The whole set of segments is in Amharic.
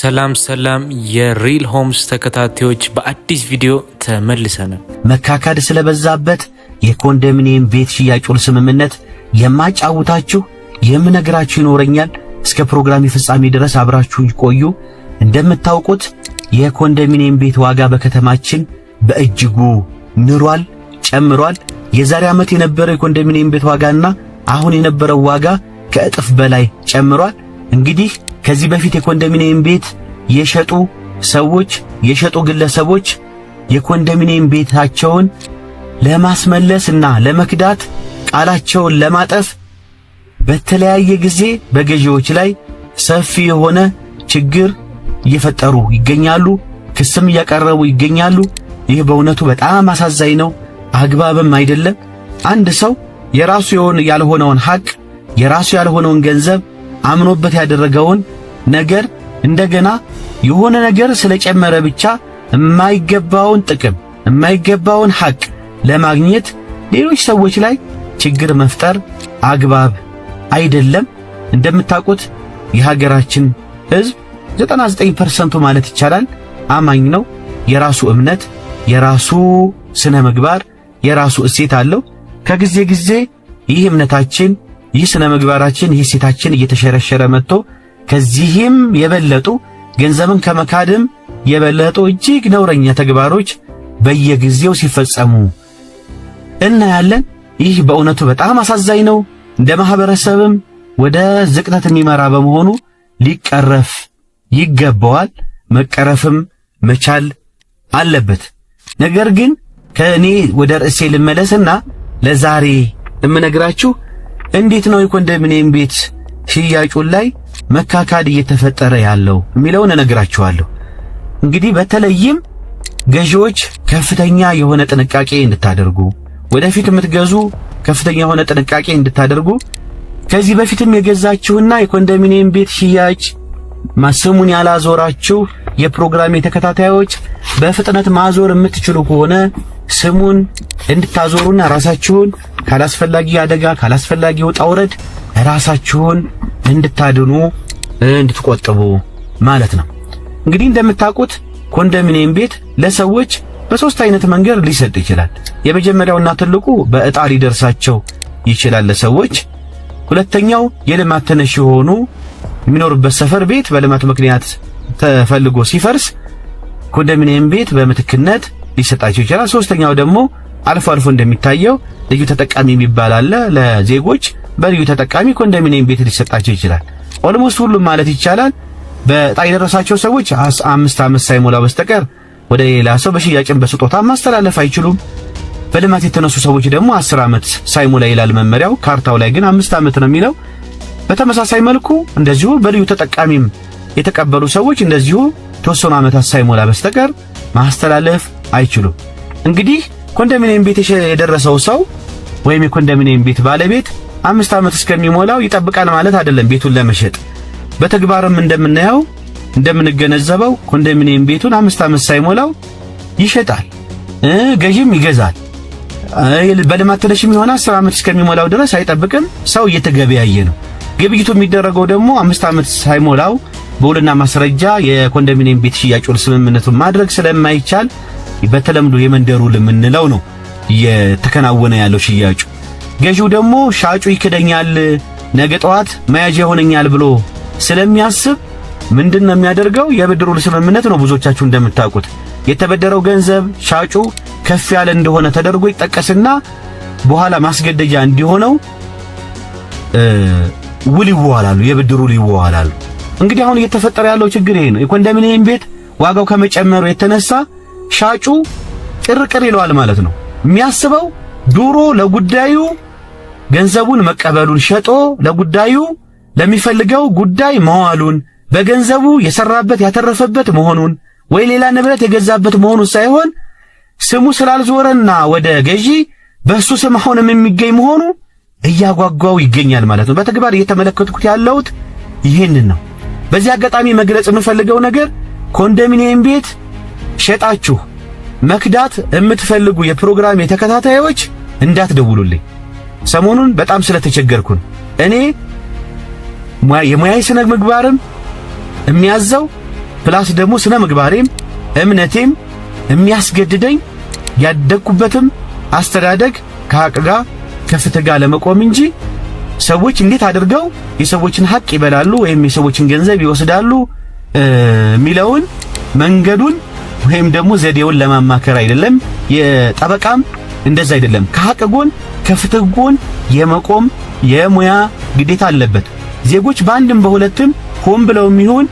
ሰላም የሪል ሆምስ ተከታታዮች በአዲስ ቪዲዮ ተመልሰናል። መካካድ ስለበዛበት የኮንዶሚኒየም ቤት ሽያጩን ስምምነት የማጫውታችሁ የምነግራችሁ ይኖረኛል። እስከ ፕሮግራም ፍጻሜ ድረስ አብራችሁ ቆዩ። እንደምታውቁት የኮንዶሚኒየም ቤት ዋጋ በከተማችን በእጅጉ ንሯል፣ ጨምሯል። የዛሬ ዓመት የነበረው የኮንዶሚኒየም ቤት ዋጋና አሁን የነበረው ዋጋ ከእጥፍ በላይ ጨምሯል። እንግዲህ ከዚህ በፊት የኮንዶሚኒየም ቤት የሸጡ ሰዎች የሸጡ ግለሰቦች የኮንዶሚኒየም ቤታቸውን ለማስመለስና ለመክዳት ቃላቸውን ለማጠፍ በተለያየ ጊዜ በገዢዎች ላይ ሰፊ የሆነ ችግር እየፈጠሩ ይገኛሉ። ክስም እያቀረቡ ይገኛሉ። ይህ በእውነቱ በጣም አሳዛኝ ነው፣ አግባብም አይደለም። አንድ ሰው የራሱ ያልሆነውን ሐቅ የራሱ ያልሆነውን ገንዘብ አምኖበት ያደረገውን ነገር እንደገና የሆነ ነገር ስለጨመረ ብቻ የማይገባውን ጥቅም የማይገባውን ሐቅ ለማግኘት ሌሎች ሰዎች ላይ ችግር መፍጠር አግባብ አይደለም። እንደምታውቁት የሀገራችን ሕዝብ 99% ማለት ይቻላል አማኝ ነው። የራሱ እምነት፣ የራሱ ስነ ምግባር፣ የራሱ እሴት አለው። ከጊዜ ጊዜ ይህ እምነታችን፣ ይህ ስነ ምግባራችን፣ ይህ እሴታችን እየተሸረሸረ መጥቶ ከዚህም የበለጡ ገንዘብን ከመካድም የበለጡ እጅግ ነውረኛ ተግባሮች በየጊዜው ሲፈጸሙ እናያለን። ይህ በእውነቱ በጣም አሳዛኝ ነው። እንደ ማህበረሰብም ወደ ዝቅጠት የሚመራ በመሆኑ ሊቀረፍ ይገባዋል። መቀረፍም መቻል አለበት። ነገር ግን ከእኔ ወደ ርዕሴ ልመለስና ለዛሬ እምነግራችሁ እንዴት ነው የኮንዶሚኒየም ቤት ሽያጩን ላይ መካካድ እየተፈጠረ ያለው የሚለውን እነግራችኋለሁ። እንግዲህ በተለይም ገዢዎች ከፍተኛ የሆነ ጥንቃቄ እንድታደርጉ፣ ወደፊት የምትገዙ ከፍተኛ የሆነ ጥንቃቄ እንድታደርጉ፣ ከዚህ በፊትም የገዛችሁና የኮንዶሚኒየም ቤት ሽያጭ ስሙን ያላዞራችሁ የፕሮግራሜ ተከታታዮች በፍጥነት ማዞር የምትችሉ ከሆነ ስሙን እንድታዞሩና ራሳችሁን ካላስፈላጊ አደጋ ካላስፈላጊ ውጣ ውረድ ራሳችሁን እንድታድኑ እንድትቆጥቡ ማለት ነው። እንግዲህ እንደምታውቁት ኮንዶሚኒየም ቤት ለሰዎች በሶስት አይነት መንገድ ሊሰጥ ይችላል። የመጀመሪያውና ትልቁ በዕጣ ሊደርሳቸው ይችላል ለሰዎች። ሁለተኛው የልማት ተነሽ የሆኑ የሚኖርበት ሰፈር ቤት በልማት ምክንያት ተፈልጎ ሲፈርስ ኮንዶሚኒየም ቤት በምትክነት ሊሰጣቸው ይችላል። ሶስተኛው ደግሞ አልፎ አልፎ እንደሚታየው ልዩ ተጠቃሚ የሚባል አለ። ለዜጎች በልዩ ተጠቃሚ ኮንዶሚኒየም ቤት ሊሰጣቸው ይችላል። ኦልሞስት ሁሉም ማለት ይቻላል በዕጣ የደረሳቸው ሰዎች 5 ዓመት ሳይሞላ በስተቀር ወደ ሌላ ሰው በሽያጭም በስጦታ ማስተላለፍ አይችሉም። በልማት የተነሱ ሰዎች ደግሞ 10 ዓመት ሳይሞላ ይላል መመሪያው። ካርታው ላይ ግን 5 ዓመት ነው የሚለው። በተመሳሳይ መልኩ እንደዚሁ በልዩ ተጠቃሚም የተቀበሉ ሰዎች እንደዚሁ ተወሰኑ ዓመታት ሳይሞላ በስተቀር ማስተላለፍ አይችሉም። እንግዲህ ኮንዶሚኒየም ቤት የደረሰው ሰው ወይም የኮንዶሚኒየም ቤት ባለቤት 5 ዓመት እስከሚሞላው ይጠብቃል ማለት አይደለም ቤቱን ለመሸጥ። በተግባርም እንደምናየው እንደምንገነዘበው ኮንዶሚኒየም ቤቱን 5 ዓመት ሳይሞላው ይሸጣል፣ ገዢም ይገዛል። በልማት ተነሽም የሆነ 10 ዓመት እስከሚሞላው ድረስ አይጠብቅም። ሰው እየተገበያየ ነው። ግብይቱ የሚደረገው ደግሞ 5 ዓመት ሳይሞላው በውልና ማስረጃ የኮንዶሚኒየም ቤት ሽያጩን ስምምነቱን ማድረግ ስለማይቻል በተለምዶ የመንደሩ ለምንለው ነው እየተከናወነ ያለው ሽያጩ። ገዢው ደግሞ ሻጩ ይክደኛል፣ ነገ ጠዋት መያዣ ይሆነኛል ብሎ ስለሚያስብ ምንድነው የሚያደርገው? የብድሩ ስምምነት ነው። ብዙዎቻችሁ እንደምታውቁት የተበደረው ገንዘብ ሻጩ ከፍ ያለ እንደሆነ ተደርጎ ይጠቀስና በኋላ ማስገደጃ እንዲሆነው ውል ይዋዋላሉ፣ የብድሩ ይዋዋላሉ። እንግዲህ አሁን እየተፈጠረ ያለው ችግር ይሄ ነው። የኮንዶሚኒየም ቤት ዋጋው ከመጨመሩ የተነሳ ሻጩ ቅርቅር ይለዋል ማለት ነው። የሚያስበው ዱሮ ለጉዳዩ ገንዘቡን መቀበሉን ሸጦ ለጉዳዩ ለሚፈልገው ጉዳይ መዋሉን በገንዘቡ የሰራበት ያተረፈበት መሆኑን ወይ ሌላ ንብረት የገዛበት መሆኑን ሳይሆን ስሙ ስላልዞረና ወደ ገዢ በሱ ስም አሁንም የሚገኝ መሆኑ እያጓጓው ይገኛል ማለት ነው። በተግባር እየተመለከትኩት ያለሁት ይህንን ነው። በዚህ አጋጣሚ መግለጽ የምፈልገው ነገር ኮንዶሚኒየም ቤት ሸጣችሁ መክዳት የምትፈልጉ የፕሮግራም ተከታታዮች እንዳትደውሉልኝ። ሰሞኑን በጣም ስለተቸገርኩ እኔ የሙያዊ ስነ ምግባርም የሚያዘው ፕላስ ደግሞ ስነ ምግባሬም እምነቴም የሚያስገድደኝ ያደግኩበትም አስተዳደግ ከሐቅ ጋር ከፍትህ ጋር ለመቆም እንጂ ሰዎች እንዴት አድርገው የሰዎችን ሐቅ ይበላሉ ወይም የሰዎችን ገንዘብ ይወስዳሉ ሚለውን መንገዱን ወይም ደግሞ ዘዴውን ለማማከር አይደለም። የጠበቃም እንደዛ አይደለም። ከሐቅ ጎን ከፍትህ ጎን የመቆም የሙያ ግዴታ አለበት። ዜጎች በአንድም በሁለትም ሆን ብለውም ይሁን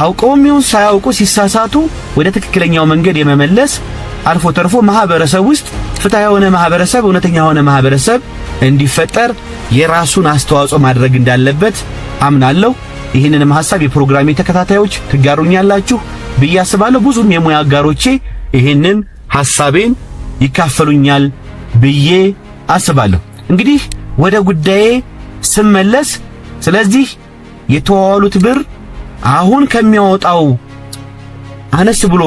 አውቀውም ይሁን ሳያውቁ ሲሳሳቱ ወደ ትክክለኛው መንገድ የመመለስ አልፎ ተርፎ ማህበረሰብ ውስጥ ፍትሃዊ የሆነ ማህበረሰብ፣ እውነተኛ የሆነ ማህበረሰብ እንዲፈጠር የራሱን አስተዋጽኦ ማድረግ እንዳለበት አምናለሁ። ይህንንም ሐሳብ የፕሮግራሜ ተከታታዮች ትጋሩኛላችሁ ብዬ አስባለሁ። ብዙም የሙያ አጋሮቼ ይህንን ሐሳቤን ይካፈሉኛል ብዬ አስባለሁ። እንግዲህ ወደ ጉዳዬ ስመለስ ስለዚህ የተዋዋሉት ብር አሁን ከሚያወጣው አነስ ብሎ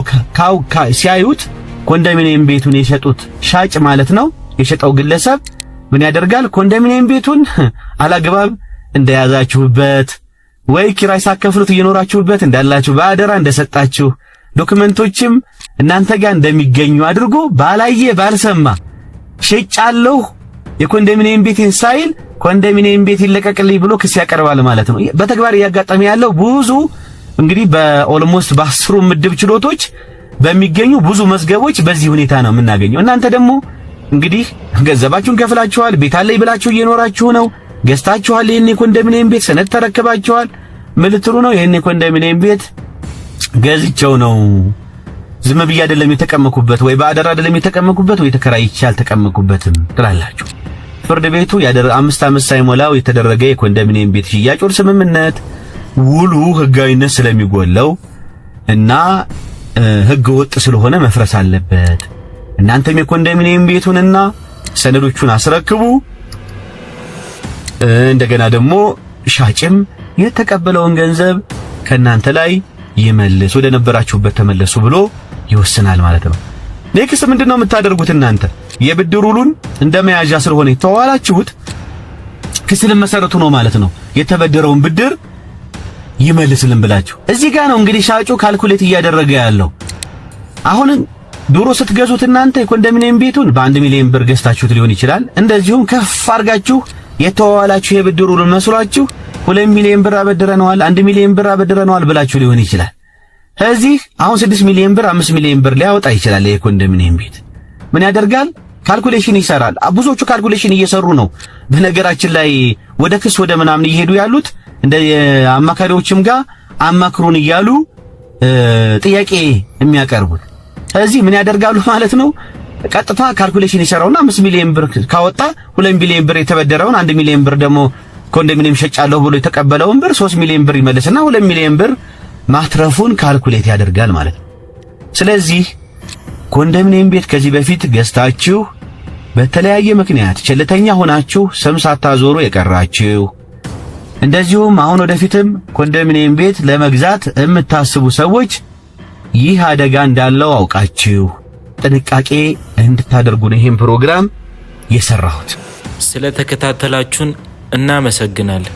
ሲያዩት ኮንዶሚኒየም ቤቱን የሸጡት ሻጭ ማለት ነው የሸጠው ግለሰብ ምን ያደርጋል? ኮንዶሚኒየም ቤቱን አላግባብ እንደያዛችሁበት ወይ ኪራይ ሳከፍሉት እየኖራችሁበት እንዳላችሁ በአደራ እንደሰጣችሁ ዶክመንቶችም እናንተ ጋር እንደሚገኙ አድርጎ ባላየ ባልሰማ ሸጫለሁ የኮንዶሚኒየም ቤትን ሳይል ኮንዶሚኒየም ቤት ይለቀቅልኝ ብሎ ክስ ያቀርባል ማለት ነው። በተግባር እያጋጠመ ያለው ብዙ እንግዲህ በኦልሞስት በአስሩ ምድብ ችሎቶች በሚገኙ ብዙ መዝገቦች በዚህ ሁኔታ ነው የምናገኘው። እናንተ ደግሞ እንግዲህ ገንዘባችሁን ከፍላችኋል፣ ቤት አለኝ ብላችሁ እየኖራችሁ ነው፣ ገዝታችኋል፣ ይሄን የኮንዶሚኒየም ቤት ሰነድ ተረክባችኋል። ምን ልትሉ ነው? ይሄን የኮንዶሚኒየም ቤት ገዝቼው ነው ዝም ብዬ አይደለም የተቀመኩበት፣ ወይ በአደራ አይደለም የተቀመኩበት፣ ወይ ተከራይቼ አልተቀመኩበትም ትላላችሁ። ፍርድ ቤቱ 5 ዓመት ሳይሞላው የተደረገ የኮንዶሚኒየም ቤት ሽያጭ ውል ስምምነት ውሉ ህጋዊነት ስለሚጎለው እና ህገ ወጥ ስለሆነ መፍረስ አለበት። እናንተም የኮንዶሚኒየም ቤቱንና ሰነዶቹን አስረክቡ፣ እንደገና ደግሞ ሻጭም የተቀበለውን ገንዘብ ከናንተ ላይ ይመልስ፣ ወደ ነበራችሁበት ተመለሱ ብሎ ይወስናል ማለት ነው። ኔክስት ምንድነው የምታደርጉት? እናንተ የብድር ውሉን እንደመያዣ ስለሆነ የተዋላችሁት ክስልን መሰረቱ ነው ማለት ነው። የተበደረውን ብድር ይመልስልን ብላችሁ እዚህ ጋር ነው እንግዲህ ሻጩ ካልኩሌት እያደረገ ያለው። አሁን ድሮ ስትገዙት እናንተ የኮንዶሚኒየም ቤቱን በ1 ሚሊዮን ብር ገዝታችሁት ሊሆን ይችላል። እንደዚሁም ከፍ አድርጋችሁ የተዋላችሁ የብድር ውሉን መስሏችሁ 2 ሚሊዮን ብር አበድረነዋል፣ 1 ሚሊዮን ብር አበድረነዋል ብላችሁ ሊሆን ይችላል። እዚህ አሁን 6 ሚሊዮን ብር 5 ሚሊዮን ብር ሊያወጣ ይችላል። የኮንዶሚኒየም ቤት ምን ያደርጋል? ካልኩሌሽን ይሰራል። ብዙዎቹ ካልኩሌሽን እየሰሩ ነው። በነገራችን ላይ ወደ ክስ ወደ ምናምን እየሄዱ ያሉት እንደ አማካሪዎችም ጋር አማክሩን እያሉ ጥያቄ የሚያቀርቡት እዚህ ምን ያደርጋሉ ማለት ነው? ቀጥታ ካልኩሌሽን ይሰራውና 5 ሚሊዮን ብር ካወጣ 2 ሚሊዮን ብር የተበደረውን 1 ሚሊዮን ብር ደግሞ ኮንዶሚኒየም ሸጫለሁ ብሎ የተቀበለውን ብር 3 ሚሊዮን ብር ይመልስና 2 ሚሊዮን ብር ማትረፉን ካልኩሌት ያደርጋል ማለት ነው። ስለዚህ ኮንዶሚኒየም ቤት ከዚህ በፊት ገዝታችሁ በተለያየ ምክንያት ቸልተኛ ሆናችሁ ስም ሳታዞሩ የቀራችሁ እንደዚሁም አሁን ወደፊትም ኮንዶሚኒየም ቤት ለመግዛት የምታስቡ ሰዎች ይህ አደጋ እንዳለው አውቃችሁ ጥንቃቄ እንድታደርጉ ነው ይሄን ፕሮግራም የሰራሁት። ስለተከታተላችሁን እናመሰግናለን።